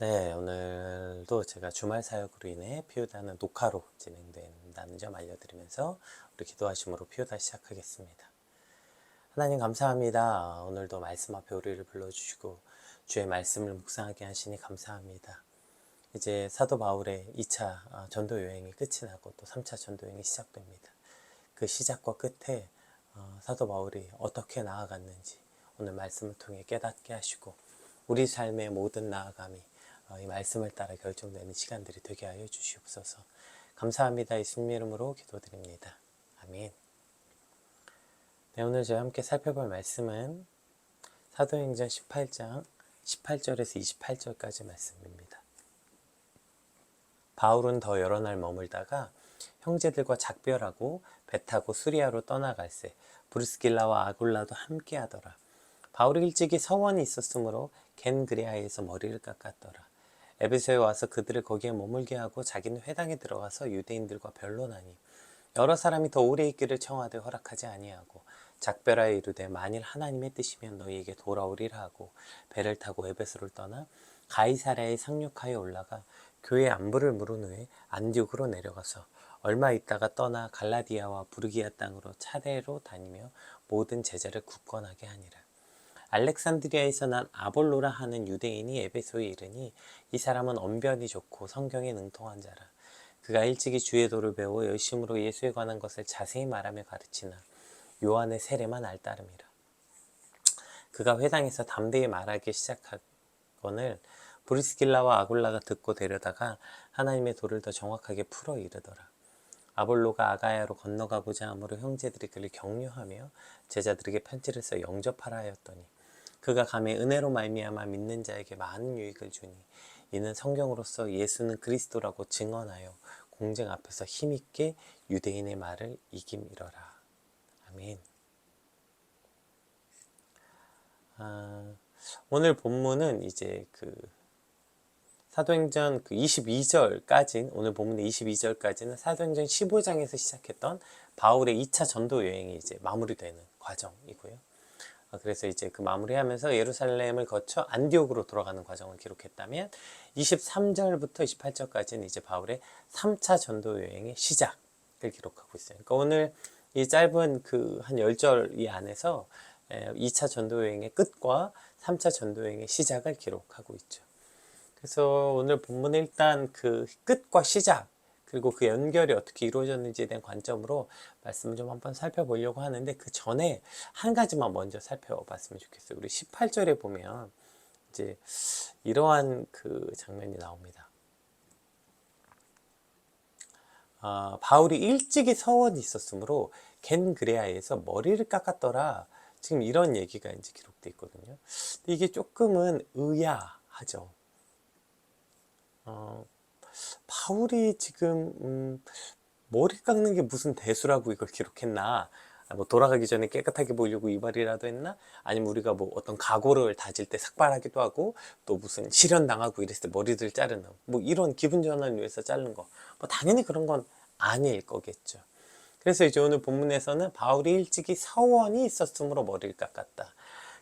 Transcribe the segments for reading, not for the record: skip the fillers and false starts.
네, 오늘도 제가 주말 사역으로 인해 피우다는 녹화로 진행된다는 점 알려드리면서 우리 기도하심으로 피우다 시작하겠습니다. 하나님 감사합니다. 오늘도 말씀 앞에 우리를 불러주시고 주의 말씀을 묵상하게 하시니 감사합니다. 이제 사도 바울의 2차 전도 여행이 끝이 나고 또 3차 전도 여행이 시작됩니다. 그 시작과 끝에 사도 바울이 어떻게 나아갔는지 오늘 말씀을 통해 깨닫게 하시고 우리 삶의 모든 나아감이 이 말씀을 따라 결정되는 시간들이 되게 하여 주시옵소서. 감사합니다. 예수님 이름으로 기도드립니다. 아멘. 네, 오늘 저와 함께 살펴볼 말씀은 사도행전 18장 18절에서 28절까지 말씀입니다. 바울은 더 여러 날 머물다가 형제들과 작별하고 배 타고 수리아로 떠나갈새 브리스길라와 아굴라도 함께 하더라. 바울이 일찍이 서원이 있었으므로 겐그레아에서 머리를 깎았더라. 에베소에 와서 그들을 거기에 머물게 하고 자기는 회당에 들어가서 유대인들과 변론하니 여러 사람이 더 오래 있기를 청하되 허락하지 아니하고 작별하여 이르되 만일 하나님의 뜻이면 너희에게 돌아오리라 하고 배를 타고 에베소를 떠나 가이사랴에 상륙하여 올라가 교회 안부를 물은 후에 안디옥으로 내려가서 얼마 있다가 떠나 갈라디아와 부르기아 땅으로 차례로 다니며 모든 제자를 굳건하게 하니라. 알렉산드리아에서 난 아볼로라 하는 유대인이 에베소에 이르니 이 사람은 언변이 좋고 성경에 능통한 자라. 그가 일찍이 주의 도를 배워 열심으로 예수에 관한 것을 자세히 말하며 가르치나 요한의 세례만 알따름이라. 그가 회당에서 담대히 말하기 시작하거늘 브리스길라와 아굴라가 듣고 데려다가 하나님의 도를 더 정확하게 풀어 이르더라. 아볼로가 아가야로 건너가고자 하므로 형제들이 그를 격려하며 제자들에게 편지를 써 영접하라 하였더니 그가 감히 은혜로 말미암아 믿는 자에게 많은 유익을 주니 이는 성경으로서 예수는 그리스도라고 증언하여 공쟁 앞에서 힘있게 유대인의 말을 이김이러라. 아멘. 오늘 본문은 이제 사도행전 22절까지, 오늘 본문의 22절까지는 사도행전 15장에서 시작했던 바울의 2차 전도 여행이 이제 마무리되는 과정이고요. 그래서 이제 그 마무리하면서 예루살렘을 거쳐 안디옥으로 돌아가는 과정을 기록했다면 23절부터 28절까지는 이제 바울의 3차 전도 여행의 시작을 기록하고 있어요. 그러니까 오늘 이 짧은 한 10절 이 안에서 2차 전도 여행의 끝과 3차 전도 여행의 시작을 기록하고 있죠. 그래서 오늘 본문은 일단 그 끝과 시작 그리고 그 연결이 어떻게 이루어졌는지에 대한 관점으로 말씀을 좀 한번 살펴보려고 하는데 그 전에 한 가지만 먼저 살펴봤으면 좋겠어요. 우리 18절에 보면 이제 이러한 그 장면이 나옵니다. 바울이 일찍이 서원이 있었으므로 겐그레아에서 머리를 깎았더라. 지금 이런 얘기가 이제 기록되어 있거든요. 이게 조금은 의아하죠. 바울이 지금 머리 깎는 게 무슨 대수라고 이걸 기록했나? 뭐 돌아가기 전에 깨끗하게 보이려고 이 말이라도 했나? 아니면 우리가 뭐 어떤 각오를 다질 때 삭발하기도 하고 또 무슨 실현 당하고 이랬을 때 머리를 자르는 뭐 이런 기분 전환을 위해서 자른 거. 뭐 당연히 그런 건 아닐 거겠죠. 그래서 이제 오늘 본문에서는 바울이 일찍이 서원이 있었으므로 머리를 깎았다.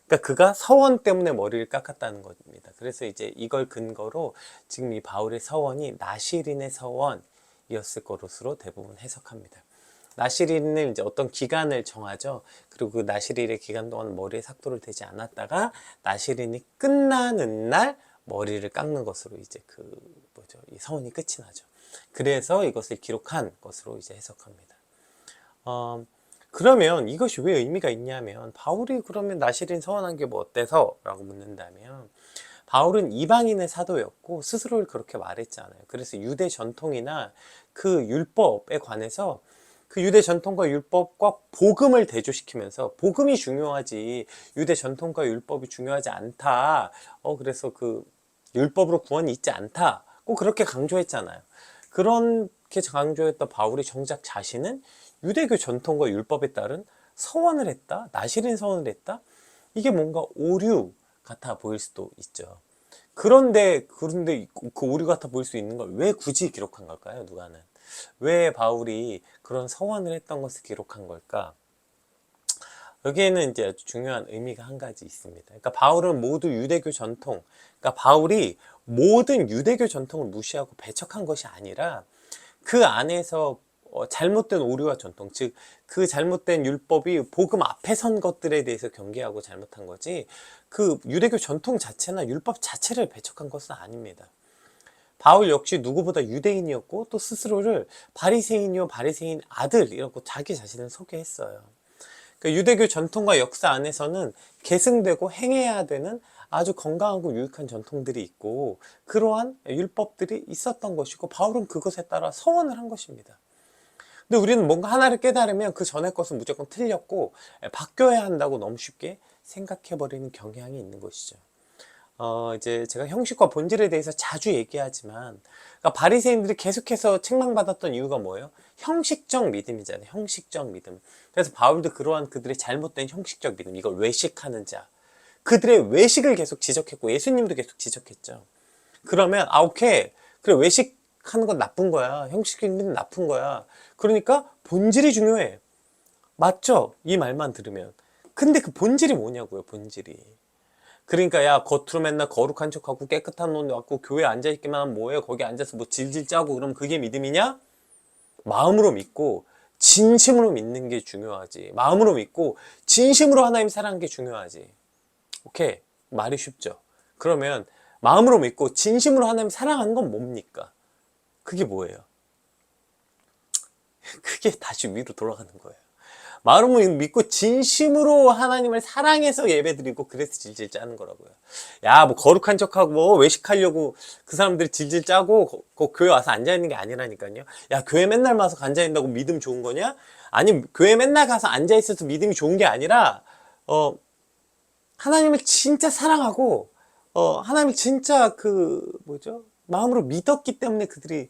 그러니까 그가 서원 때문에 머리를 깎았다는 겁니다. 그래서 이제 이걸 근거로 지금 이 바울의 서원이 나시린의 서원이었을 것으로 대부분 해석합니다. 나시린을 이제 어떤 기간을 정하죠. 그리고 그 나시린의 기간 동안 머리에 삭도를 대지 않았다가 나시린이 끝나는 날 머리를 깎는 것으로 이제 이 서원이 끝이 나죠. 그래서 이것을 기록한 것으로 이제 해석합니다. 그러면 이것이 왜 의미가 있냐면 바울이 그러면 나시린 서원한 게 뭐 어때서? 라고 묻는다면 바울은 이방인의 사도였고 스스로를 그렇게 말했잖아요. 그래서 유대 전통이나 그 율법에 관해서 그 유대 전통과 율법과 복음을 대조시키면서 복음이 중요하지 유대 전통과 율법이 중요하지 않다. 그래서 그 율법으로 구원이 있지 않다. 꼭 그렇게 강조했잖아요. 그렇게 강조했던 바울이 정작 자신은 유대교 전통과 율법에 따른 서원을 했다? 나시린 서원을 했다? 이게 뭔가 오류 같아 보일 수도 있죠. 그런데 그 오류 같아 보일 수 있는 걸 왜 굳이 기록한 걸까요? 누가는? 왜 바울이 그런 서원을 했던 것을 기록한 걸까? 여기에는 이제 아주 중요한 의미가 한 가지 있습니다. 그러니까 바울은 모두 유대교 전통, 그러니까 바울이 모든 유대교 전통을 무시하고 배척한 것이 아니라 그 안에서 잘못된 오류와 전통, 즉 그 잘못된 율법이 복음 앞에 선 것들에 대해서 경계하고 잘못한 거지, 그 유대교 전통 자체나 율법 자체를 배척한 것은 아닙니다. 바울 역시 누구보다 유대인이었고 또 스스로를 바리새인이요 바리새인 아들이라고 자기 자신을 소개했어요. 그러니까 유대교 전통과 역사 안에서는 계승되고 행해야 되는 아주 건강하고 유익한 전통들이 있고 그러한 율법들이 있었던 것이고 바울은 그것에 따라 서원을 한 것입니다. 근데 우리는 뭔가 하나를 깨달으면 그 전의 것은 무조건 틀렸고 바뀌어야 한다고 너무 쉽게 생각해버리는 경향이 있는 것이죠. 이제 제가 형식과 본질에 대해서 자주 얘기하지만, 그러니까 바리새인들이 계속해서 책망받았던 이유가 뭐예요? 형식적 믿음이잖아요. 형식적 믿음. 그래서 바울도 그러한 그들의 잘못된 형식적 믿음, 이걸 외식하는 자, 그들의 외식을 계속 지적했고 예수님도 계속 지적했죠. 그러면 오케이, 그래, 외식하는 건 나쁜 거야. 형식적 믿음 나쁜 거야. 그러니까 본질이 중요해. 맞죠? 이 말만 들으면. 근데 그 본질이 뭐냐고요, 본질이. 그러니까 야, 겉으로 맨날 거룩한 척하고 깨끗한 옷 입고 교회에 앉아있기만 하면 뭐예요? 거기 앉아서 뭐 질질 짜고 그러면 그게 믿음이냐? 마음으로 믿고 진심으로 믿는 게 중요하지. 마음으로 믿고 진심으로 하나님 사랑하는 게 중요하지. 오케이, 말이 쉽죠? 그러면 마음으로 믿고 진심으로 하나님 사랑하는 건 뭡니까? 그게 뭐예요? 그게 다시 위로 돌아가는 거예요. 마음으로 믿고 진심으로 하나님을 사랑해서 예배드리고 그래서 질질 짜는 거라고요. 야, 뭐 거룩한 척하고 뭐 외식하려고 그 사람들이 질질 짜고 교회 와서 앉아있는 게 아니라니까요. 야, 교회 맨날 와서 앉아있는다고 믿음 좋은 거냐? 아니, 교회 맨날 가서 앉아있어서 믿음이 좋은 게 아니라 하나님을 진짜 사랑하고 하나님을 진짜 마음으로 믿었기 때문에 그들이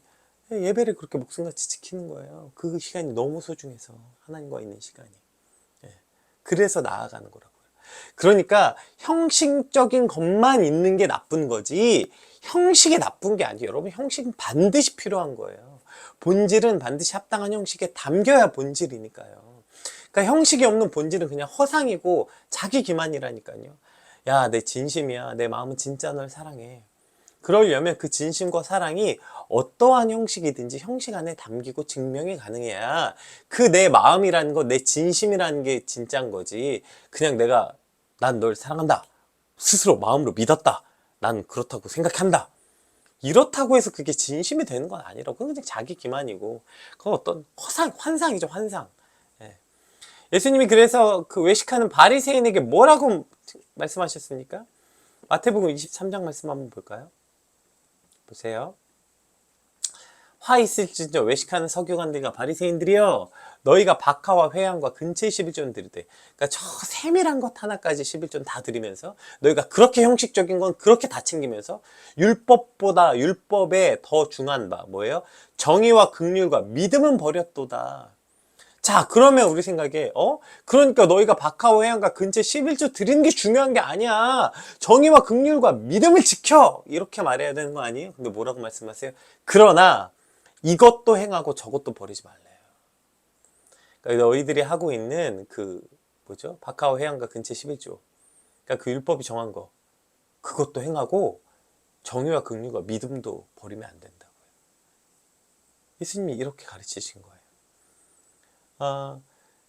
예배를 그렇게 목숨같이 지키는 거예요. 그 시간이 너무 소중해서, 하나님과 있는 시간이. 그래서 나아가는 거라고요. 그러니까 형식적인 것만 있는 게 나쁜 거지 형식이 나쁜 게 아니에요. 여러분, 형식은 반드시 필요한 거예요. 본질은 반드시 합당한 형식에 담겨야 본질이니까요. 그러니까 형식이 없는 본질은 그냥 허상이고 자기 기만이라니까요. 야, 내 진심이야. 내 마음은 진짜 널 사랑해. 그러려면 그 진심과 사랑이 어떠한 형식이든지 형식 안에 담기고 증명이 가능해야 그 내 마음이라는 거, 내 진심이라는 게 진짜인 거지. 그냥 난 널 사랑한다, 스스로 마음으로 믿었다, 난 그렇다고 생각한다, 이렇다고 해서 그게 진심이 되는 건 아니라고. 그건 그냥 자기 기만이고 그건 어떤 환상이죠, 환상. 예수님이 그래서 그 외식하는 바리새인에게 뭐라고 말씀하셨습니까? 마태복음 23장 말씀 한번 볼까요? 보세요. 화 있을진저 외식하는 서기관들과 바리새인들이여, 너희가 박하와 회향과 근처의 11조는 드리되. 그러니까 저 세밀한 것 하나까지 11조는 다 드리면서 너희가 그렇게 형식적인 건 그렇게 다 챙기면서 율법보다 율법에 더 중한 바 뭐예요? 정의와 긍휼과 믿음은 버렸도다. 자, 그러면 우리 생각에 그러니까 너희가 박하와 회향과 근처 11조 드리는 게 중요한 게 아니야. 정의와 긍휼과 믿음을 지켜, 이렇게 말해야 되는 거 아니에요? 근데 뭐라고 말씀하세요? 그러나 이것도 행하고 저것도 버리지 말래요. 그러니까 너희들이 하고 있는 박하와 회향과 근처 11조, 그러니까 그 율법이 정한 거, 그것도 행하고 정의와 긍휼과 믿음도 버리면 안 된다고요. 예수님이 이렇게 가르치신 거예요.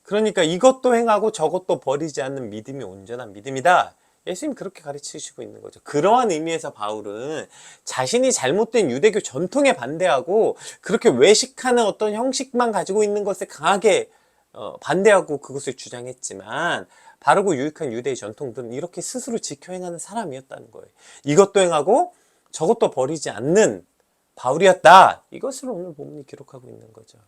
그러니까 이것도 행하고 저것도 버리지 않는 믿음이 온전한 믿음이다. 예수님 그렇게 가르치시고 있는 거죠. 그러한 의미에서 바울은 자신이 잘못된 유대교 전통에 반대하고 그렇게 외식하는 어떤 형식만 가지고 있는 것에 강하게 반대하고 그것을 주장했지만, 바르고 유익한 유대의 전통들은 이렇게 스스로 지켜 행하는 사람이었다는 거예요. 이것도 행하고 저것도 버리지 않는 바울이었다. 이것을 오늘 본문이 기록하고 있는 거죠.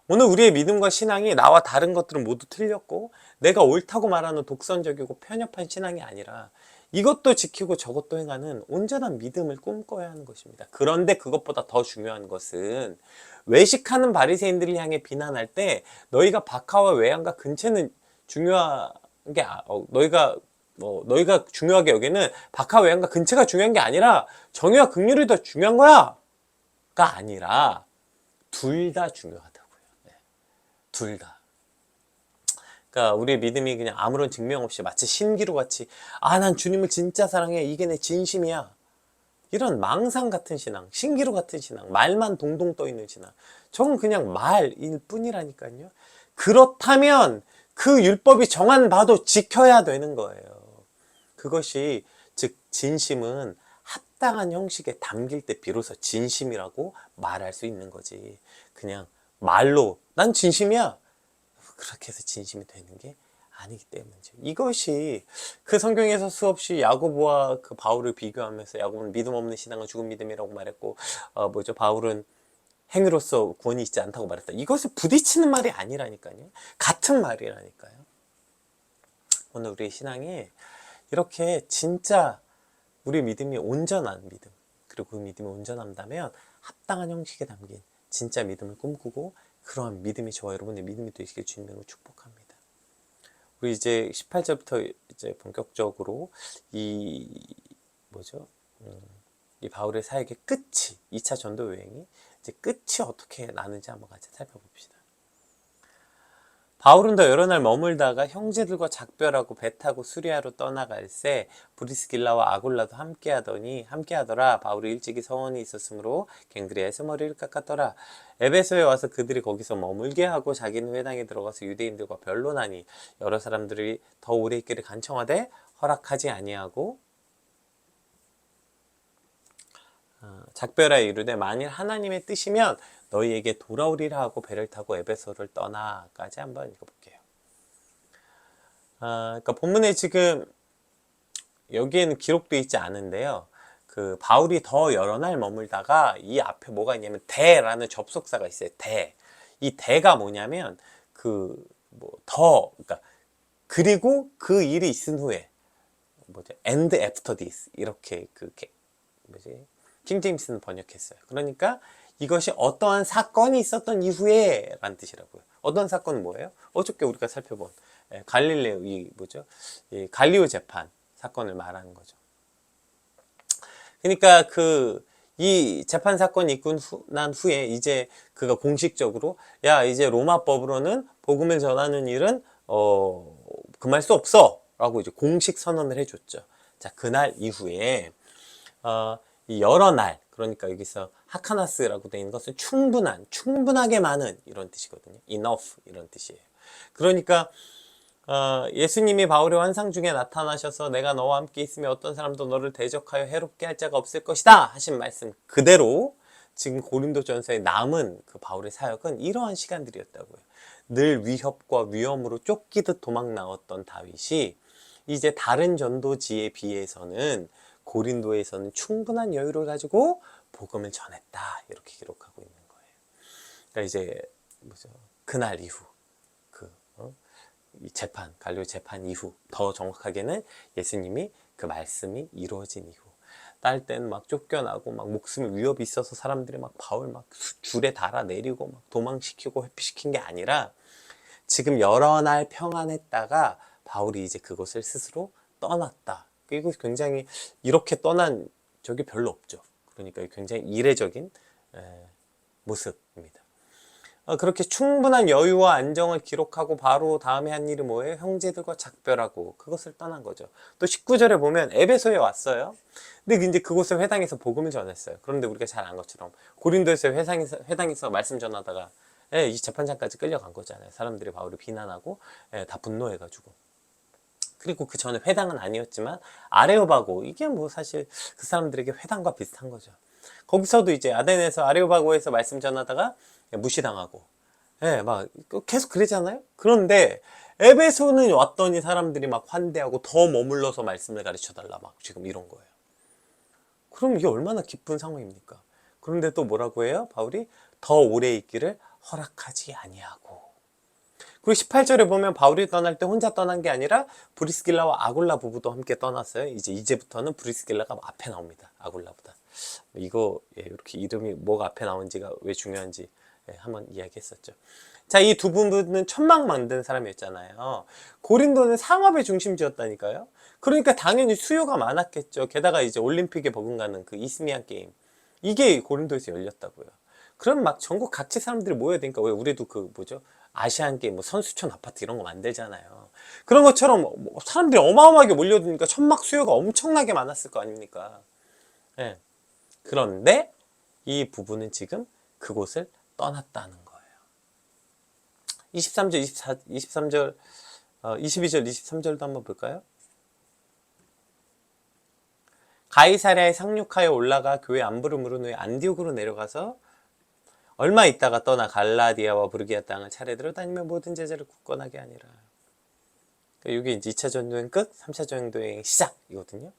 오늘 우리의 믿음과 신앙이 나와 다른 것들은 모두 틀렸고 내가 옳다고 말하는 독선적이고 편협한 신앙이 아니라 이것도 지키고 저것도 행하는 온전한 믿음을 꿈꿔야 하는 것입니다. 그런데 그것보다 더 중요한 것은 외식하는 바리새인들을 향해 비난할 때 너희가 박하와 외양과 근처는 중요한 게 너희가 중요하게 여기는 박하와 외양과 근처가 중요한 게 아니라 정의와 긍휼이 더 중요한 거야 가 아니라 둘 다 중요하다. 둘 다. 그러니까 우리의 믿음이 그냥 아무런 증명 없이 마치 신기루 같이 아, 난 주님을 진짜 사랑해. 이게 내 진심이야. 이런 망상 같은 신앙, 신기루 같은 신앙, 말만 동동 떠 있는 신앙. 저건 그냥 말일 뿐이라니까요. 그렇다면 그 율법이 정한 바도 지켜야 되는 거예요. 그것이 즉 진심은 합당한 형식에 담길 때 비로소 진심이라고 말할 수 있는 거지. 그냥 말로 난 진심이야. 그렇게 해서 진심이 되는 게 아니기 때문이죠. 이것이 그 성경에서 수없이 야고보와 그 바울을 비교하면서 야고보는 믿음 없는 신앙은 죽은 믿음이라고 말했고 바울은 행위로서 구원이 있지 않다고 말했다. 이것을 부딪히는 말이 아니라니까요. 같은 말이라니까요. 오늘 우리의 신앙이 이렇게 진짜 우리 믿음이 온전한 믿음, 그리고 그 믿음이 온전한다면 합당한 형식에 담긴 진짜 믿음을 꿈꾸고 그러한 믿음이 저와 여러분의 믿음이 되시길 주님으로 축복합니다. 우리 이제 18절부터 이제 본격적으로 이 바울의 사역의 끝이 2차 전도 여행이 이제 끝이 어떻게 나는지 한번 같이 살펴봅시다. 바울은 더 여러 날 머물다가 형제들과 작별하고 배 타고 수리아로 떠나갈새 브리스길라와 아굴라도 함께하더라. 바울이 일찍이 서원이 있었으므로 갱그리아에서 머리를 깎았더라. 에베소에 와서 그들이 거기서 머물게 하고 자기는 회당에 들어가서 유대인들과 변론하니 여러 사람들이 더 오래 있기를 간청하되 허락하지 아니하고 작별하여 이르되 만일 하나님의 뜻이면 너희에게 돌아오리라 하고 배를 타고 에베소를 떠나까지 한번 읽어볼게요. 그러니까 본문에 지금 여기에는 기록되어 있지 않은데요. 그 바울이 더 여러 날 머물다가 이 앞에 뭐가 있냐면 대라는 접속사가 있어요. 대. 이 대가 뭐냐면 그러니까 그리고 그 일이 있은 후에 and after this 이렇게 킹제임스는 번역했어요. 그러니까 이것이 어떠한 사건이 있었던 이후에 라는 뜻이라고요. 어떤 사건은 뭐예요? 어저께 우리가 살펴본 갈릴레오 갈리오 재판 사건을 말하는 거죠. 그러니까 이 재판 사건이 있고 난 후에 이제 그가 공식적으로 이제 로마법으로는 복음을 전하는 일은 금할 수 없어 라고 이제 공식 선언을 해줬죠. 자, 그날 이후에 이 여러 날, 그러니까 여기서 하카나스라고 되어 있는 것은 충분하게 많은 이런 뜻이거든요. enough 이런 뜻이에요. 그러니까 예수님이 바울의 환상 중에 나타나셔서 내가 너와 함께 있으며 어떤 사람도 너를 대적하여 해롭게 할 자가 없을 것이다 하신 말씀 그대로 지금 고린도전서에 남은 그 바울의 사역은 이러한 시간들이었다고요. 늘 위협과 위험으로 쫓기듯 도망 나왔던 다윗이 이제 다른 전도지에 비해서는 고린도에서는 충분한 여유를 가지고 복음을 전했다 이렇게 기록하고 있는 거예요. 그러니까 이제 그날 이후 이 갈리오 재판 이후 더 정확하게는 예수님이 그 말씀이 이루어진 이후 딸 때는 막 쫓겨나고 막 목숨에 위협이 있어서 사람들이 막 바울 막 줄에 달아 내리고 막 도망시키고 회피시킨 게 아니라 지금 여러 날 평안했다가 바울이 이제 그것을 스스로 떠났다. 그리고 굉장히 이렇게 떠난 적이 별로 없죠. 그러니까 굉장히 이례적인 모습입니다. 그렇게 충분한 여유와 안정을 기록하고 바로 다음에 한 일이 뭐예요? 형제들과 작별하고 그것을 떠난 거죠. 또 19절에 보면 에베소에 왔어요. 근데 이제 그곳에 회당에서 복음을 전했어요. 그런데 우리가 잘 안 것처럼 고린도에서 회당에서 말씀 전하다가 이 재판장까지 끌려간 거잖아요. 사람들이 바울을 비난하고 다 분노해가지고. 그리고 그 전에 회당은 아니었지만 아레오바고 이게 사실 그 사람들에게 회당과 비슷한 거죠. 거기서도 이제 아덴에서 아레오바고에서 말씀 전하다가 무시당하고 막 계속 그러잖아요. 그런데 에베소는 왔더니 사람들이 막 환대하고 더 머물러서 말씀을 가르쳐달라 막 지금 이런 거예요. 그럼 이게 얼마나 기쁜 상황입니까? 그런데 또 뭐라고 해요? 바울이 더 오래 있기를 허락하지 아니하고. 그리고 18절에 보면 바울이 떠날 때 혼자 떠난 게 아니라 브리스길라와 아굴라 부부도 함께 떠났어요. 이제부터는 브리스길라가 앞에 나옵니다. 아굴라보다. 이거 이렇게 이름이 뭐가 앞에 나온지가 왜 중요한지 한번 이야기했었죠. 자, 이 두 부부는 천막 만든 사람이었잖아요. 고린도는 상업의 중심지였다니까요. 그러니까 당연히 수요가 많았겠죠. 게다가 이제 올림픽에 버금가는 그 이스미안 게임 이게 고린도에서 열렸다고요. 그럼 막 전국 각지 사람들이 모여야 되니까 왜 우리도 아시안 게임, 뭐 선수촌 아파트 이런 거 만들잖아요. 그런 것처럼 뭐 사람들이 어마어마하게 몰려드니까 천막 수요가 엄청나게 많았을 거 아닙니까? 예. 그런데 이 부부는 지금 그곳을 떠났다는 거예요. 23절, 24, 23절, 22절, 23절도 한번 볼까요? 가이사랴에 상륙하여 올라가 교회 안부를 물은 후에 안디옥으로 내려가서 얼마 있다가 떠나 갈라디아와 부르기아 땅을 차례대로 다니며 모든 제자를 굳건하게 하니라. 이게 이제 2차 전도여행 끝, 3차 전도여행 시작이거든요.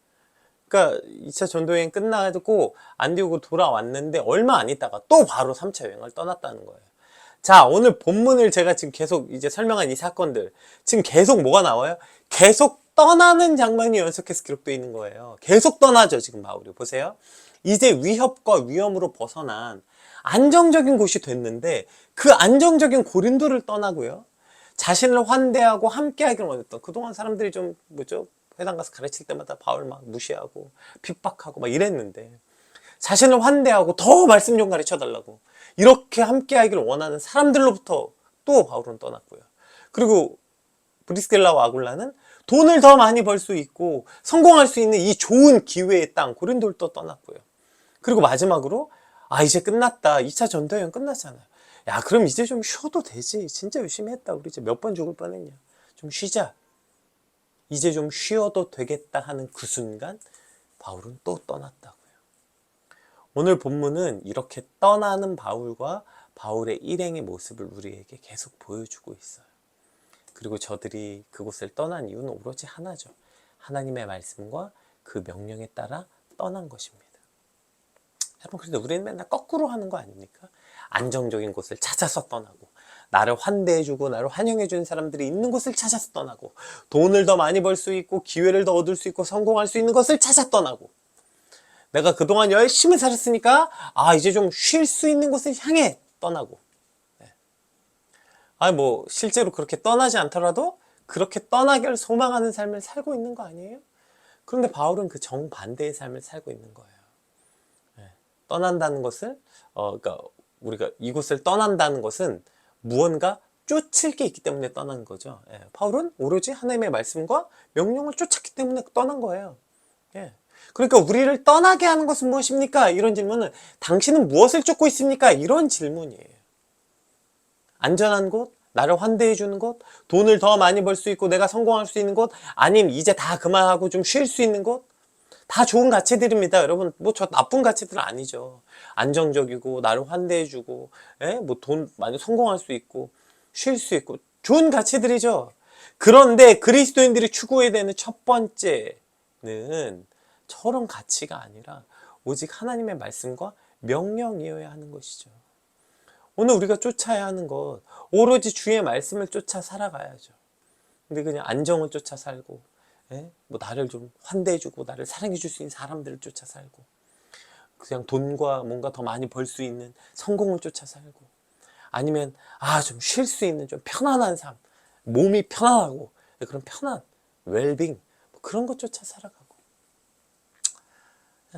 그러니까 2차 전도여행 끝나고 안디옥으로 돌아왔는데 얼마 안 있다가 또 바로 3차 여행을 떠났다는 거예요. 자, 오늘 본문을 제가 지금 계속 이제 설명한 이 사건들, 지금 계속 뭐가 나와요? 계속 떠나는 장면이 연속해서 기록되어 있는 거예요. 계속 떠나죠, 지금 바울이. 보세요. 이제 위협과 위험으로 벗어난 안정적인 곳이 됐는데 그 안정적인 고린도를 떠나고요. 자신을 환대하고 함께하기를 원했던, 그동안 사람들이 좀 뭐죠? 회당 가서 가르칠 때마다 바울 막 무시하고 핍박하고 막 이랬는데 자신을 환대하고 더 말씀 좀 가르쳐 달라고 이렇게 함께 하기를 원하는 사람들로부터 또 바울은 떠났고요. 그리고 브리스길라와 아굴라는 돈을 더 많이 벌 수 있고 성공할 수 있는 이 좋은 기회의 땅 고린도를 또 떠났고요. 그리고 마지막으로 이제 끝났다. 2차 전도여행 끝났잖아요. 야, 그럼 이제 좀 쉬어도 되지. 진짜 열심히 했다. 우리 이제 몇 번 죽을 뻔했냐. 좀 쉬자. 이제 좀 쉬어도 되겠다 하는 그 순간 바울은 또 떠났다고요. 오늘 본문은 이렇게 떠나는 바울과 바울의 일행의 모습을 우리에게 계속 보여주고 있어요. 그리고 저들이 그곳을 떠난 이유는 오로지 하나죠. 하나님의 말씀과 그 명령에 따라 떠난 것입니다. 여러분, 그런데 우리는 맨날 거꾸로 하는 거 아닙니까? 안정적인 곳을 찾아서 떠나고, 나를 환대해주고 나를 환영해주는 사람들이 있는 곳을 찾아서 떠나고, 돈을 더 많이 벌 수 있고 기회를 더 얻을 수 있고 성공할 수 있는 것을 찾아 떠나고, 내가 그동안 열심히 살았으니까 이제 좀 쉴 수 있는 곳을 향해 떠나고, 뭐 실제로 그렇게 떠나지 않더라도 그렇게 떠나기를 소망하는 삶을 살고 있는 거 아니에요? 그런데 바울은 그 정반대의 삶을 살고 있는 거예요. 떠난다는 것을 그러니까 우리가 이곳을 떠난다는 것은 무언가 쫓을 게 있기 때문에 떠난 거죠. 바울은 오로지 하나님의 말씀과 명령을 쫓았기 때문에 떠난 거예요. 그러니까 우리를 떠나게 하는 것은 무엇입니까? 이런 질문은 당신은 무엇을 쫓고 있습니까? 이런 질문이에요. 안전한 곳, 나를 환대해 주는 곳, 돈을 더 많이 벌 수 있고 내가 성공할 수 있는 곳, 아니면 이제 다 그만하고 좀 쉴 수 있는 곳, 다 좋은 가치들입니다. 여러분, 뭐 저 나쁜 가치들은 아니죠. 안정적이고 나를 환대해 주고 뭐 돈 많이 성공할 수 있고 쉴 수 있고 좋은 가치들이죠. 그런데 그리스도인들이 추구해야 되는 첫 번째는 저런 가치가 아니라 오직 하나님의 말씀과 명령이어야 하는 것이죠. 오늘 우리가 쫓아야 하는 것, 오로지 주의 말씀을 쫓아 살아가야죠. 근데 그냥 안정을 쫓아 살고, 뭐 나를 좀 환대해주고 나를 사랑해줄 수 있는 사람들을 쫓아 살고, 그냥 돈과 뭔가 더 많이 벌 수 있는 성공을 쫓아 살고, 아니면 좀 쉴 수 있는 좀 편안한 삶, 몸이 편안하고 그런 편안, 웰빙, 그런 것 쫓아 살아가고,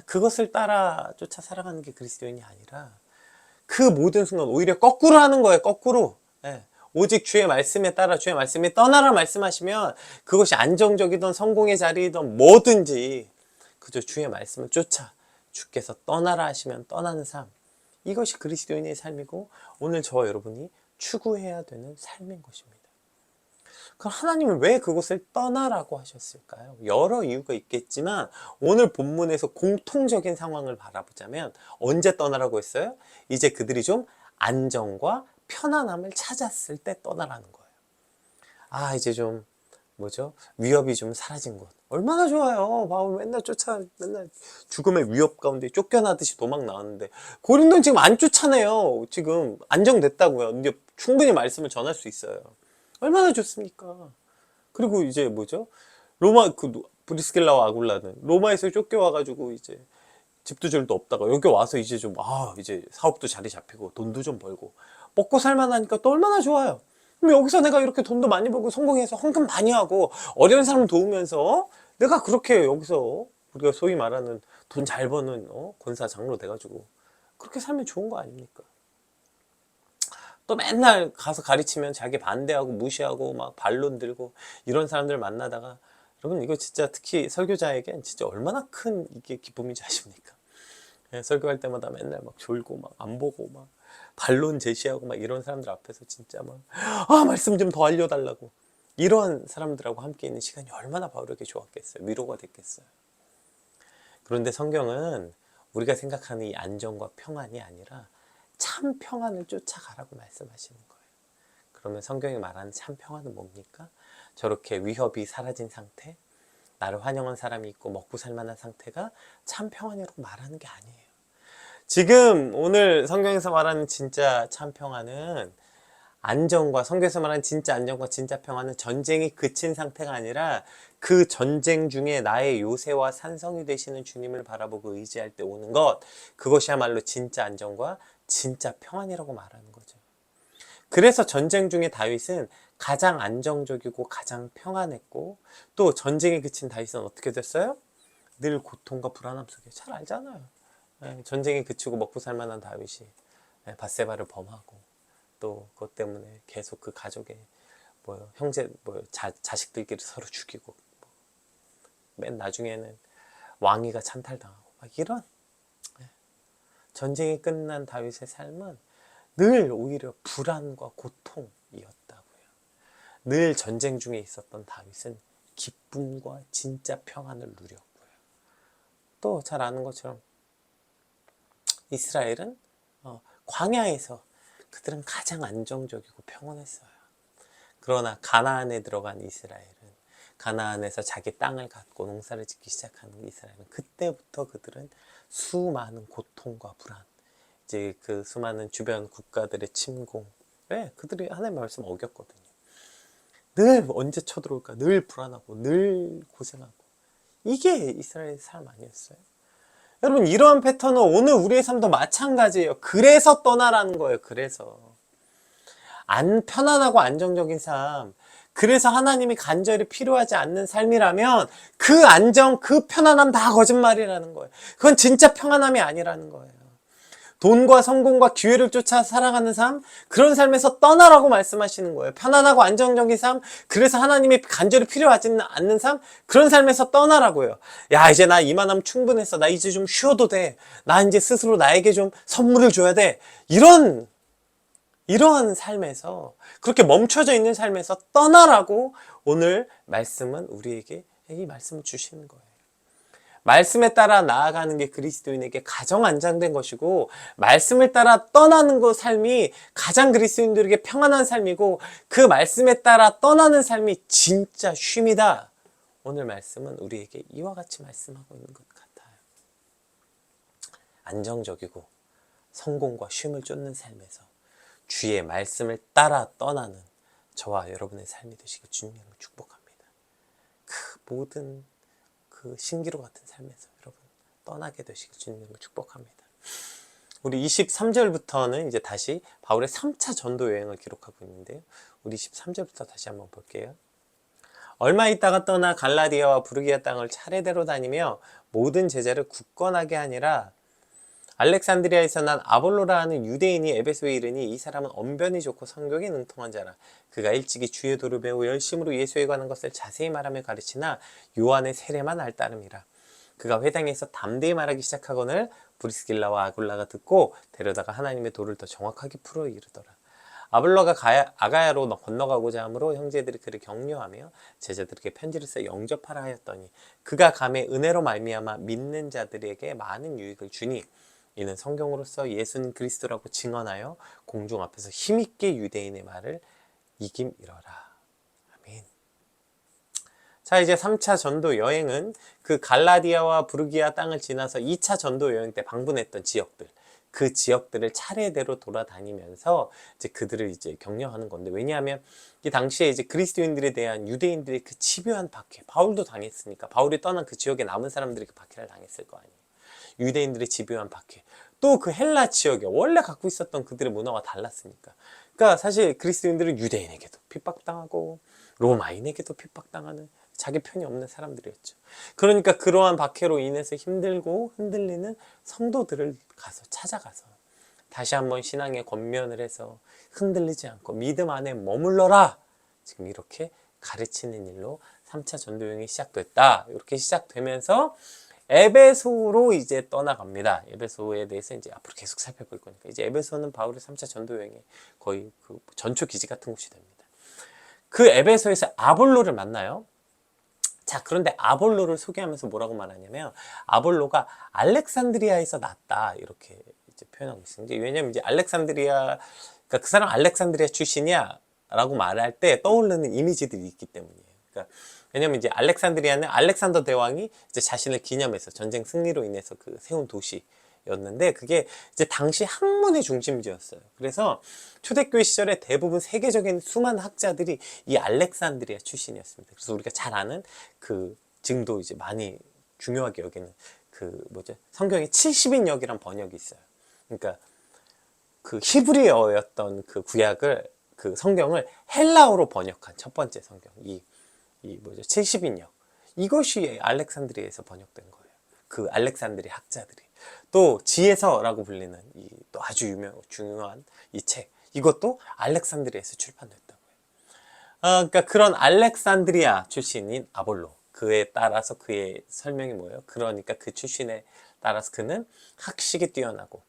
그것을 따라 쫓아 살아가는 게 그리스도인이 아니라 그 모든 순간 오히려 거꾸로 하는 거예요. 거꾸로. 오직 주의 말씀에 따라 주의 말씀에 떠나라 말씀하시면 그것이 안정적이든 성공의 자리이든 뭐든지 그저 주의 말씀을 쫓아 주께서 떠나라 하시면 떠나는 삶, 이것이 그리스도인의 삶이고 오늘 저와 여러분이 추구해야 되는 삶인 것입니다. 그럼 하나님은 왜 그곳을 떠나라고 하셨을까요? 여러 이유가 있겠지만 오늘 본문에서 공통적인 상황을 바라보자면 언제 떠나라고 했어요? 이제 그들이 좀 안정과 편안함을 찾았을 때 떠나라는 거예요. 이제 좀 뭐죠? 위협이 좀 사라진 곳. 얼마나 좋아요. 바울 맨날 맨날 죽음의 위협 가운데 쫓겨나듯이 도망 나왔는데 고린도는 지금 안 쫓아내요. 지금 안정됐다고요. 이제 충분히 말씀을 전할 수 있어요. 얼마나 좋습니까? 그리고 이제 뭐죠? 로마 브리스길라와 아굴라는 로마에서 쫓겨와가지고 이제 집도 없다가 여기 와서 이제 좀 이제 사업도 자리 잡히고 돈도 좀 벌고 먹고 살만하니까 또 얼마나 좋아요. 그럼 여기서 내가 이렇게 돈도 많이 벌고 성공해서 헌금 많이 하고 어려운 사람 도우면서 내가 그렇게 여기서 우리가 소위 말하는 돈 잘 버는 권사 장로 돼가지고 그렇게 살면 좋은 거 아닙니까? 또 맨날 가서 가르치면 자기 반대하고 무시하고 막 반론 들고 이런 사람들 만나다가, 여러분 이거 진짜 특히 설교자에겐 진짜 얼마나 큰 이게 기쁨인지 아십니까? 예, 설교할 때마다 맨날 막 졸고 막 안 보고 막 반론 제시하고 막 이런 사람들 앞에서 진짜 막 말씀 좀 더 알려달라고, 이런 사람들하고 함께 있는 시간이 얼마나 바울에게 좋았겠어요. 위로가 됐겠어요. 그런데 성경은 우리가 생각하는 이 안정과 평안이 아니라 참 평안을 쫓아가라고 말씀하시는 거예요. 그러면 성경이 말하는 참 평안은 뭡니까? 저렇게 위협이 사라진 상태, 나를 환영한 사람이 있고 먹고 살만한 상태가 참 평안이라고 말하는 게 아니에요. 지금 오늘 성경에서 말하는 진짜 참 평안은, 안정과, 성경에서 말하는 진짜 안정과 진짜 평안은 전쟁이 그친 상태가 아니라 그 전쟁 중에 나의 요새와 산성이 되시는 주님을 바라보고 의지할 때 오는 것, 그것이야말로 진짜 안정과 진짜 평안이라고 말하는 거죠. 그래서 전쟁 중에 다윗은 가장 안정적이고 가장 평안했고, 또 전쟁에 그친 다윗은 어떻게 됐어요? 늘 고통과 불안함 속에, 잘 알잖아요. 전쟁에 그치고 먹고 살만한 다윗이 밧세바를 범하고, 또 그것 때문에 계속 그 가족의 형제 자식들끼리 서로 죽이고, 맨 나중에는 왕위가 찬탈당하고 막 이런, 전쟁이 끝난 다윗의 삶은 늘 오히려 불안과 고통이었다고요. 늘 전쟁 중에 있었던 다윗은 기쁨과 진짜 평안을 누렸고요. 또 잘 아는 것처럼 이스라엘은 광야에서 그들은 가장 안정적이고 평온했어요. 그러나 가나안에 들어간 이스라엘은, 가나안에서 자기 땅을 갖고 농사를 짓기 시작하는 이스라엘은, 그때부터 그들은 수많은 고통과 불안, 이제 그 수많은 주변 국가들의 침공, 그들이 하나님의 말씀 어겼거든요. 늘 언제 쳐들어올까, 늘 불안하고 늘 고생하고, 이게 이스라엘의 삶 아니었어요? 여러분, 이러한 패턴은 오늘 우리의 삶도 마찬가지예요. 그래서 떠나라는 거예요. 그래서 편안하고 안정적인 삶, 그래서 하나님이 간절히 필요하지 않는 삶이라면 그 안정, 그 편안함 다 거짓말이라는 거예요. 그건 진짜 평안함이 아니라는 거예요. 돈과 성공과 기회를 쫓아 살아가는 삶, 그런 삶에서 떠나라고 말씀하시는 거예요. 편안하고 안정적인 삶, 그래서 하나님이 간절히 필요하지 않는 삶, 그런 삶에서 떠나라고요. 야, 이제 나 이만하면 충분했어. 나 이제 좀 쉬어도 돼. 나 이제 스스로 나에게 좀 선물을 줘야 돼. 이러한 삶에서, 그렇게 멈춰져 있는 삶에서 떠나라고 오늘 말씀은 우리에게 이 말씀을 주시는 거예요. 말씀에 따라 나아가는 게 그리스도인에게 가장 안정된 것이고, 말씀을 따라 떠나는 그 삶이 가장 그리스도인들에게 평안한 삶이고, 그 말씀에 따라 떠나는 삶이 진짜 쉼이다. 오늘 말씀은 우리에게 이와 같이 말씀하고 있는 것 같아요. 안정적이고 성공과 쉼을 쫓는 삶에서 주의 말씀을 따라 떠나는 저와 여러분의 삶이 되시길 주님으로 축복합니다. 그 모든 그 신기루 같은 삶에서 여러분 떠나게 되시길 주님으로 축복합니다. 우리 23절부터는 이제 다시 바울의 3차 전도 여행을 기록하고 있는데요. 우리 23절부터 다시 한번 볼게요. 얼마 있다가 떠나 갈라디아와 부르기아 땅을 차례대로 다니며 모든 제자를 굳건하게 하니라. 알렉산드리아에서 난 아볼로라 하는 유대인이 에베소에 이르니 이 사람은 언변이 좋고 성경에 능통한 자라. 그가 일찍이 주의 도를 배워 열심으로 예수에 관한 것을 자세히 말하며 가르치나 요한의 세례만 알 따름이라. 그가 회당에서 담대히 말하기 시작하거늘 브리스길라와 아굴라가 듣고 데려다가 하나님의 도를 더 정확하게 풀어 이르더라. 아볼로가 아가야로 건너가고자 하므로 형제들이 그를 격려하며 제자들에게 편지를 써 영접하라 하였더니 그가 감에 은혜로 말미암아 믿는 자들에게 많은 유익을 주니 이는 성경으로서 예수는 그리스도라고 증언하여 공중 앞에서 힘있게 유대인의 말을 이김이러라. 아멘. 자, 이제 3차 전도 여행은 그 갈라디아와 부르기아 땅을 지나서 2차 전도 여행 때 방문했던 지역들, 그 지역들을 차례대로 돌아다니면서 이제 그들을 이제 격려하는 건데, 왜냐하면 이 당시에 이제 그리스도인들에 대한 유대인들의 그 집요한 박해, 바울도 당했으니까, 바울이 떠난 그 지역에 남은 사람들이 그 박해를 당했을 거 아니에요. 유대인들의 집요한 박해, 또 그 헬라 지역에 원래 갖고 있었던 그들의 문화가 달랐으니까. 그러니까 사실 그리스도인들은 유대인에게도 핍박당하고 로마인에게도 핍박당하는 자기 편이 없는 사람들이었죠. 그러니까 그러한 박해로 인해서 힘들고 흔들리는 성도들을 찾아가서 다시 한번 신앙에 권면을 해서 흔들리지 않고 믿음 안에 머물러라. 지금 이렇게 가르치는 일로 3차 전도여행이 시작됐다. 이렇게 시작되면서 에베소로 이제 떠나갑니다. 에베소에 대해서 이제 앞으로 계속 살펴볼 거니까. 이제 에베소는 바울의 3차 전도여행의 거의 그 전초 기지 같은 곳이 됩니다. 그 에베소에서 아볼로를 만나요. 자, 그런데 아볼로를 소개하면서 뭐라고 말하냐면, 아볼로가 알렉산드리아에서 났다. 이렇게 이제 표현하고 있습니다. 왜냐면 이제 알렉산드리아, 그러니까 그 사람 알렉산드리아 출신이야. 라고 말할 때 떠오르는 이미지들이 있기 때문이에요. 그러니까 왜냐면 이제 알렉산드리아는 알렉산더 대왕이 이제 자신을 기념해서 전쟁 승리로 인해서 그 세운 도시였는데, 그게 이제 당시 학문의 중심지였어요. 그래서 초대교회 시절에 대부분 세계적인 수많은 학자들이 이 알렉산드리아 출신이었습니다. 그래서 우리가 잘 아는 그 지금도 이제 많이 중요하게 여기는 그 뭐죠? 성경에 70인역이란 번역이 있어요. 그러니까 그 히브리어였던 그 구약을 그 성경을 헬라어로 번역한 첫 번째 성경 이 뭐죠? 70인역. 이것이 알렉산드리아에서 번역된 거예요. 그 알렉산드리아 학자들이. 또 지혜서라고 불리는 이 또 아주 중요한 이 책. 이것도 알렉산드리아에서 출판됐다고요. 그러니까 그런 알렉산드리아 출신인 아볼로. 그에 따라서 그의 설명이 뭐예요? 그러니까 그 출신에 따라서 그는 학식이 뛰어나고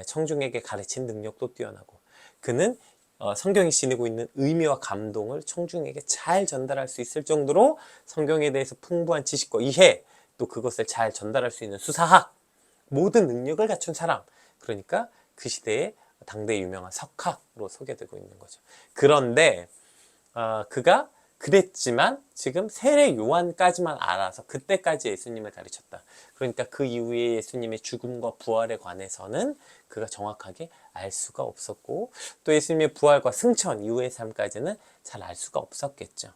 청중에게 가르친 능력도 뛰어나고 그는 성경이 지니고 있는 의미와 감동을 청중에게 잘 전달할 수 있을 정도로 성경에 대해서 풍부한 지식과 이해, 또 그것을 잘 전달할 수 있는 수사학, 모든 능력을 갖춘 사람. 그러니까 그 시대에 당대의 유명한 석학으로 소개되고 있는 거죠. 그런데 그가 그랬지만 지금 세례 요한까지만 알아서 그때까지 예수님을 가르쳤다. 그러니까 그 이후에 예수님의 죽음과 부활에 관해서는 그가 정확하게 알 수가 없었고, 또 예수님의 부활과 승천 이후의 삶까지는 잘 알 수가 없었겠죠.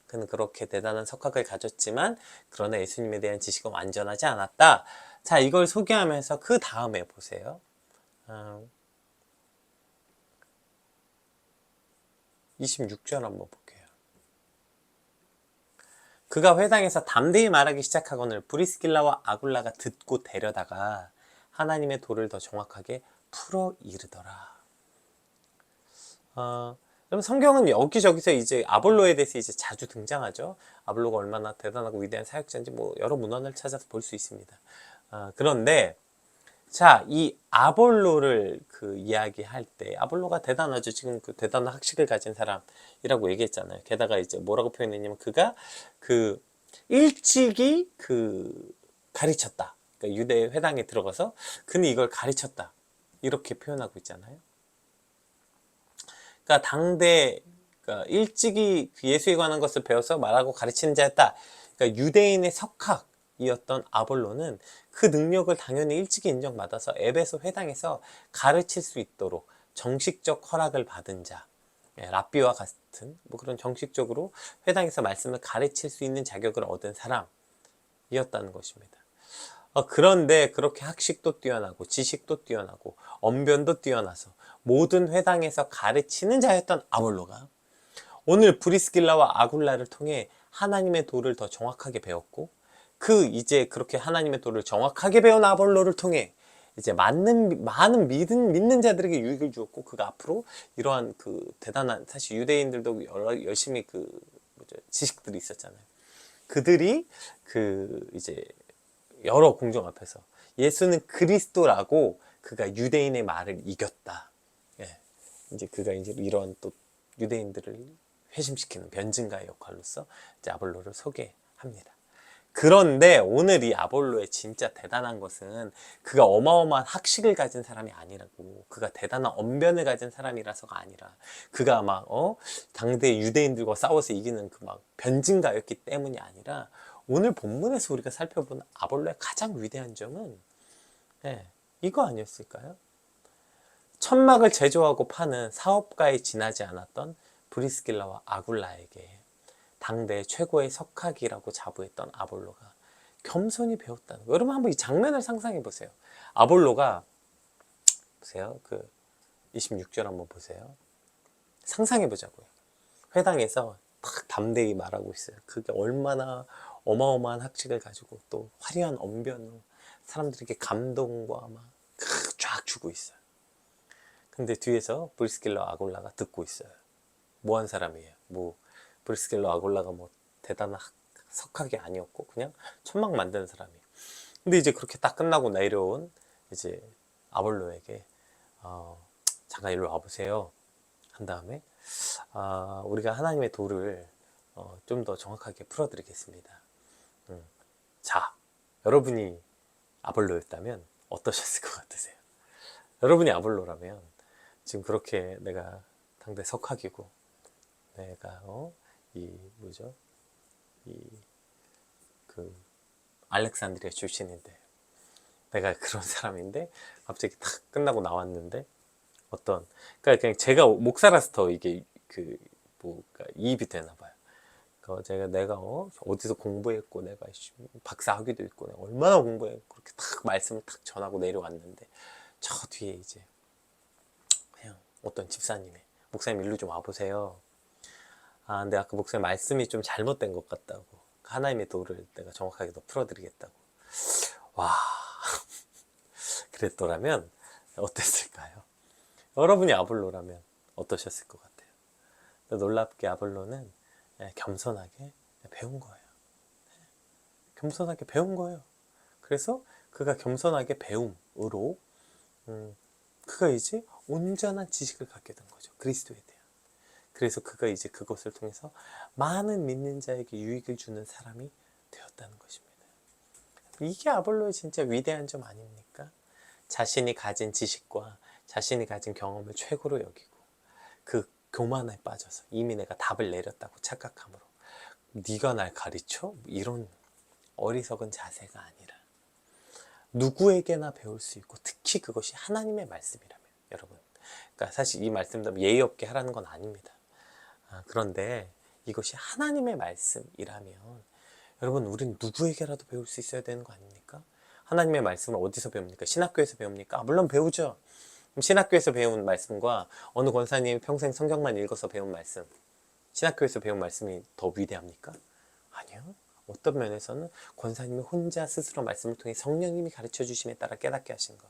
그는 그렇게 대단한 석학을 가졌지만 그러나 예수님에 대한 지식은 완전하지 않았다. 자, 이걸 소개하면서 그 다음에 보세요. 26절 한번 볼게요. 그가 회당에서 담대히 말하기 시작하거늘 브리스길라와 아굴라가 듣고 데려다가 하나님의 도를 더 정확하게 풀어 이르더라. 여러분 성경은 여기저기서 이제 아볼로에 대해서 이제 자주 등장하죠. 아볼로가 얼마나 대단하고 위대한 사역자인지 뭐 여러 문헌을 찾아서 볼 수 있습니다. 그런데 자, 이 아볼로를 그 이야기할 때 아볼로가 대단하죠. 지금 그 대단한 학식을 가진 사람이라고 얘기했잖아요. 게다가 이제 뭐라고 표현했냐면 그가 그 일찍이 그 가르쳤다. 그러니까 유대 회당에 들어가서 그는 이걸 가르쳤다. 이렇게 표현하고 있잖아요. 그러니까 당대 그러니까 일찍이 예수에 관한 것을 배워서 말하고 가르치는 자였다. 그러니까 유대인의 석학이었던 아볼로는 그 능력을 당연히 일찍이 인정받아서 에베소 회당에서 가르칠 수 있도록 정식적 허락을 받은 자, 랍비와 같은 뭐 그런 정식적으로 회당에서 말씀을 가르칠 수 있는 자격을 얻은 사람이었다는 것입니다. 그런데 그렇게 학식도 뛰어나고 지식도 뛰어나고 언변도 뛰어나서 모든 회당에서 가르치는 자였던 아볼로가 오늘 브리스길라와 아굴라를 통해 하나님의 도를 더 정확하게 배웠고 이제 그렇게 하나님의 도를 정확하게 배운 아볼로를 통해 이제 많은 믿는 자들에게 유익을 주었고 그가 앞으로 이러한 그 대단한 사실 유대인들도 열심히 그 지식들이 있었잖아요. 그들이 그 이제 여러 공정 앞에서 예수는 그리스도라고 그가 유대인의 말을 이겼다. 예. 이제 그가 이제 이런 또 유대인들을 회심시키는 변증가의 역할로서 이제 아볼로를 소개합니다. 그런데 오늘 이 아볼로의 진짜 대단한 것은 그가 어마어마한 학식을 가진 사람이 아니라고, 그가 대단한 언변을 가진 사람이라서가 아니라 그가 막 당대 유대인들과 싸워서 이기는 그 막 변증가였기 때문이 아니라 오늘 본문에서 우리가 살펴본 아볼로의 가장 위대한 점은 이거 아니었을까요? 천막을 제조하고 파는 사업가에 지나지 않았던 브리스길라와 아굴라에게 당대 최고의 석학이라고 자부했던 아볼로가 겸손히 배웠다는 거. 여러분 한번 이 장면을 상상해 보세요. 아볼로가 보세요. 그 26절 한번 보세요. 상상해 보자고요. 회당에서 딱 담대히 말하고 있어요. 그게 얼마나 어마어마한 학식을 가지고 또 화려한 언변으로 사람들에게 감동과 막 쫙 주고 있어요. 근데 뒤에서 브리스길라 아굴라가 듣고 있어요. 뭐 한 사람이에요? 뭐 브리스길라 아굴라가 뭐 대단한 석학이 아니었고 그냥 천막 만드는 사람이에요. 근데 이제 그렇게 딱 끝나고 내려온 이제 아볼로에게 잠깐 일로 와보세요 한 다음에 우리가 하나님의 도를 좀 더 정확하게 풀어드리겠습니다. 자, 여러분이 아볼로였다면 어떠셨을 것 같으세요? 여러분이 아볼로라면 지금 그렇게 내가 당대 석학이고 내가 이 뭐죠? 이 그 알렉산드리아 출신인데 내가 그런 사람인데 갑자기 딱 끝나고 나왔는데 그러니까 그냥 제가 목사라서 더 이게 뭐가 이입이 되나 봐요. 내가 어디서 공부했고 내가 박사 학위도 있고 내가 얼마나 공부했고 그렇게 딱 말씀을 딱 전하고 내려왔는데 저 뒤에 이제 그냥 어떤 집사님이 목사님 일로 좀 와보세요. 근데 아까 목사님 말씀이 좀 잘못된 것 같다고 하나님의 도를 내가 정확하게 더 풀어드리겠다고 와 그랬더라면 어땠을까요? 여러분이 아볼로라면 어떠셨을 것 같아요? 놀랍게 아볼로는 겸손하게 배운 거예요. 겸손하게 배운 거예요. 그래서 그가 겸손하게 배움으로 그가 이제 온전한 지식을 갖게 된 거죠. 그리스도에 대한. 그래서 그가 이제 그것을 통해서 많은 믿는 자에게 유익을 주는 사람이 되었다는 것입니다. 이게 아볼로의 진짜 위대한 점 아닙니까? 자신이 가진 지식과 자신이 가진 경험을 최고로 여기고 그 교만에 빠져서 이미 내가 답을 내렸다고 착각함으로 네가 날 가르쳐? 이런 어리석은 자세가 아니라 누구에게나 배울 수 있고 특히 그것이 하나님의 말씀이라면 여러분 그러니까 사실 이 말씀도 예의 없게 하라는 건 아닙니다. 그런데 이것이 하나님의 말씀이라면 여러분 우린 누구에게라도 배울 수 있어야 되는 거 아닙니까? 하나님의 말씀을 어디서 배웁니까? 신학교에서 배웁니까? 물론 배우죠. 그럼 신학교에서 배운 말씀과 어느 권사님이 평생 성경만 읽어서 배운 말씀 신학교에서 배운 말씀이 더 위대합니까? 아니요. 어떤 면에서는 권사님이 혼자 스스로 말씀을 통해 성령님이 가르쳐 주심에 따라 깨닫게 하신 것.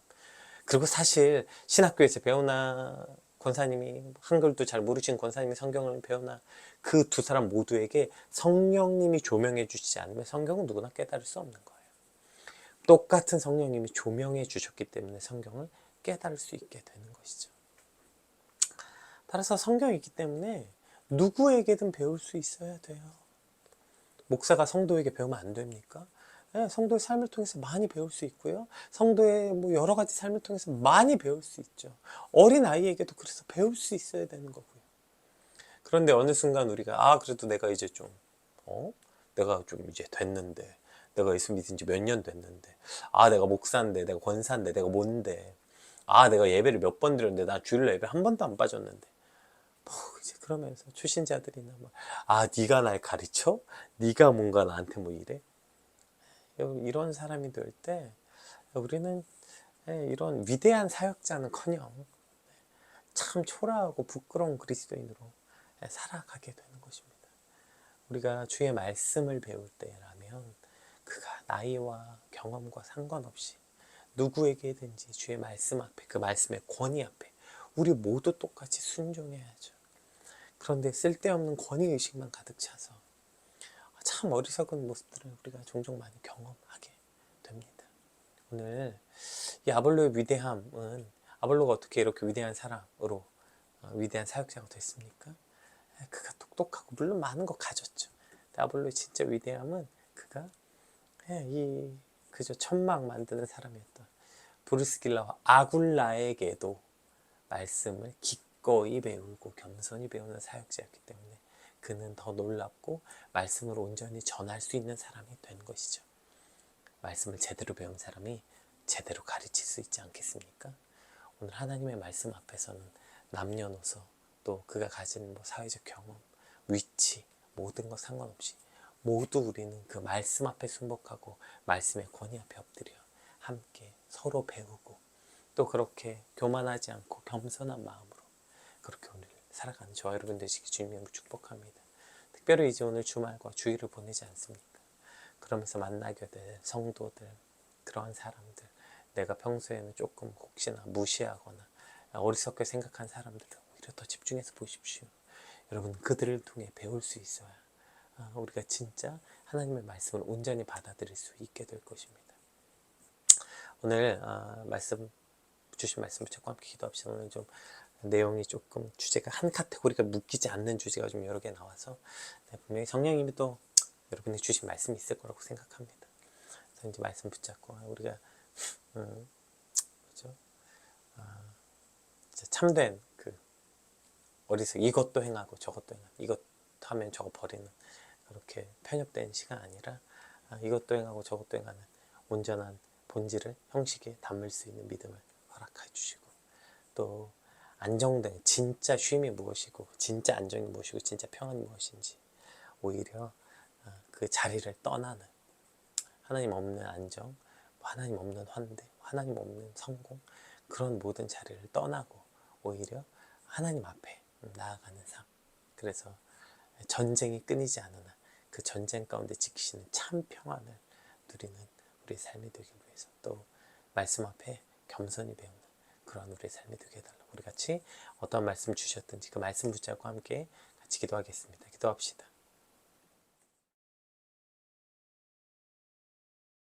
그리고 사실 신학교에서 배우나 권사님이 한글도 잘 모르신 권사님이 성경을 배우나 그 두 사람 모두에게 성령님이 조명해 주시지 않으면 성경은 누구나 깨달을 수 없는 거예요. 똑같은 성령님이 조명해 주셨기 때문에 성경을 깨달을 수 있게 되는 것이죠. 따라서 성경이 있기 때문에 누구에게든 배울 수 있어야 돼요. 목사가 성도에게 배우면 안 됩니까? 네, 성도의 삶을 통해서 많이 배울 수 있고요. 성도의 뭐 여러 가지 삶을 통해서 많이 배울 수 있죠. 어린 아이에게도 그래서 배울 수 있어야 되는 거고요. 그런데 어느 순간 우리가 그래도 내가 이제 좀 내가 좀 이제 됐는데 내가 예수 믿은 지 몇 년 됐는데 내가 목사인데 내가 권사인데 내가 뭔데 내가 예배를 몇 번 드렸는데 나 주일 예배 한 번도 안 빠졌는데 이제 그러면서 출신자들이나 네가 날 가르쳐? 네가 뭔가 나한테 뭐 이래? 이런 사람이 될 때 우리는 이런 위대한 사역자는커녕 참 초라하고 부끄러운 그리스도인으로 살아가게 되는 것입니다. 우리가 주의 말씀을 배울 때라면 그가 나이와 경험과 상관없이 누구에게든지 주의 말씀 앞에 그 말씀의 권위 앞에 우리 모두 똑같이 순종해야죠. 그런데 쓸데없는 권위의식만 가득 차서 참 어리석은 모습들을 우리가 종종 많이 경험하게 됩니다. 오늘 이 아볼로의 위대함은 아볼로가 어떻게 이렇게 위대한 사람으로 위대한 사역자가 됐습니까? 그가 똑똑하고 물론 많은 거 가졌죠. 근데 아볼로의 진짜 위대함은 그가 그저 천막 만드는 사람이었던 브루스길라와 아굴라에게도 말씀을 기꺼이 배우고 겸손히 배우는 사역자였기 때문에 그는 더 놀랍고 말씀을 온전히 전할 수 있는 사람이 된 것이죠. 말씀을 제대로 배운 사람이 제대로 가르칠 수 있지 않겠습니까? 오늘 하나님의 말씀 앞에서는 남녀노소 또 그가 가진 사회적 경험, 위치 모든 것 상관없이 모두 우리는 그 말씀 앞에 순복하고 말씀의 권위 앞에 엎드려 함께 서로 배우고 또 그렇게 교만하지 않고 겸손한 마음으로 그렇게 오늘 살아가는 저와 여러분 되시기 주님의 축복합니다. 특별히 이제 오늘 주말과 주일을 보내지 않습니까? 그러면서 만나게 될 성도들, 그러한 사람들 내가 평소에는 조금 혹시나 무시하거나 어리석게 생각한 사람들을 오히려 더 집중해서 보십시오. 여러분, 그들을 통해 배울 수 있어야 우리가 진짜 하나님의 말씀을 온전히 받아들일 수 있게 될 것입니다. 오늘 주신 말씀 붙잡고 함께 기도합시다. 오늘 좀 내용이 조금 주제가 한 카테고리가 묶이지 않는 주제가 좀 여러 개 나와서 분명히 성령님이 또 여러분이 주신 말씀이 있을 거라고 생각합니다. 그래서 이제 말씀 붙잡고 우리가 그죠? 참된 그 어리석 이것도 행하고 저것도 행하고 이것 하면 저거 버리는 그렇게 편협된 시가 아니라 이것도 행하고 저것도 행하는 온전한 본질을 형식에 담을 수 있는 믿음을 허락해 주시고, 또 안정된 진짜 쉼이 무엇이고 진짜 안정이 무엇이고 진짜 평안이 무엇인지 오히려 그 자리를 떠나는 하나님 없는 안정, 하나님 없는 환대, 하나님 없는 성공, 그런 모든 자리를 떠나고 오히려 하나님 앞에 나아가는 삶. 그래서 전쟁이 끊이지 않으나 그 전쟁 가운데 지키시는 참 평안을 누리는 우리의 삶이 되기 위해서, 또 말씀 앞에 겸손히 배우는 그런 우리의 삶이 되게 해달라고, 우리 같이 어떤 말씀 주셨든지 그 말씀 붙잡고 함께 같이 기도하겠습니다. 기도합시다.